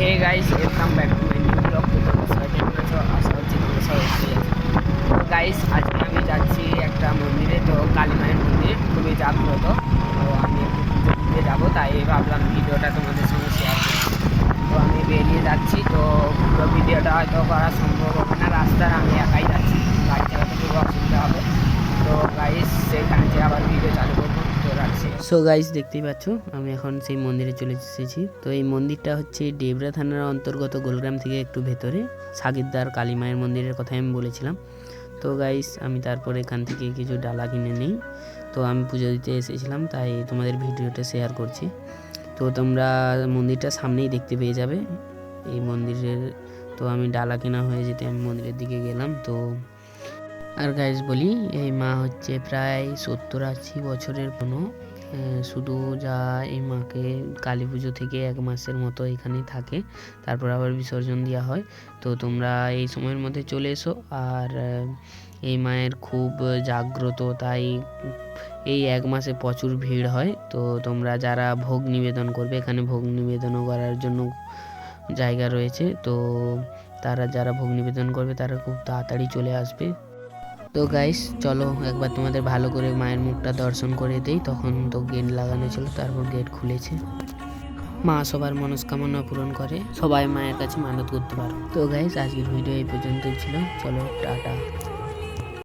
Hey guys, welcome back to my new blog. তো তোমরা সবাই কেমন আছো? আশা করছি তোমরা সবাই ভালো আছো। তো গাইস, আজকে আমি যাচ্ছি একটা মন্দিরে, তো কালী মায়ের মন্দির, খুবই জাগ্রত। তো আমি একটু পুজো দিতে যাবো, তাই ভাবলাম ভিডিওটা তোমাদের সঙ্গে শেয়ার করি। তো আমি বেরিয়ে যাচ্ছি, তো পুরো ভিডিওটা হয়তো করা সম্ভব হবে না, রাস্তার আমি একাই যাচ্ছি, গাড়ি চালাতে খুব অসুবিধা হবে। তো গাইস, সেখানে যে আবার ভিডিও চালু করবো, তো রাখছি। সো গাইস, দেখতেই পাচ্ছ আমি এখন সেই মন্দিরে চলে এসেছি। তো এই মন্দিরটা হচ্ছে ডেবরা থানার অন্তর্গত গোলগ্রাম থেকে একটু ভেতরে, সাগিরদার কালী মায়ের মন্দিরের কথা আমি বলেছিলাম। তো গাইস, আমি তারপর এখান থেকে কিছু ডালা কিনে নিই। তো আমি পুজো দিতে এসেছিলাম, তাই তোমাদের ভিডিওটা শেয়ার করছি। তো তোমরা মন্দিরটা সামনেই দেখতে পেয়ে যাবে এই মন্দিরের। তো আমি ডালা কেনা হয়ে যেতে আমি মন্দিরের দিকে গেলাম। তো আর গাইস বলি, এই মা হচ্ছে প্রায় 70-80 বছরের কোনো, শুধু যা এই মাকে কালী পুজো থেকে 1 মাসের মতো এখানেই থাকে, তারপর আবার বিসর্জন দেওয়া হয়। তো তোমরা এই সময়ের মধ্যে চলে এসো। আর এই মায়ের খুব জাগ্রত, তাই এই 1 মাসে প্রচুর ভিড় হয়। তো তোমরা যারা ভোগ নিবেদন করবে, এখানে ভোগ নিবেদনও করার জন্য জায়গা রয়েছে। তো তারা যারা ভোগ নিবেদন করবে তারা খুব তাড়াতাড়ি চলে আসবে। তো গাইস, চলো একবার তোমাদের ভালো করে মায়ের মুখটা দর্শন করে দেই। তখন তো গেট লাগানো ছিল, তারপর গেট খুলেছে। মা সবার মনস্কামনা পূরণ করে, সবাই মায়ের কাছে মানত করতে পারো। তো গাইস, আজকের ভিডিও এই পর্যন্তই ছিল। চলো টাটা।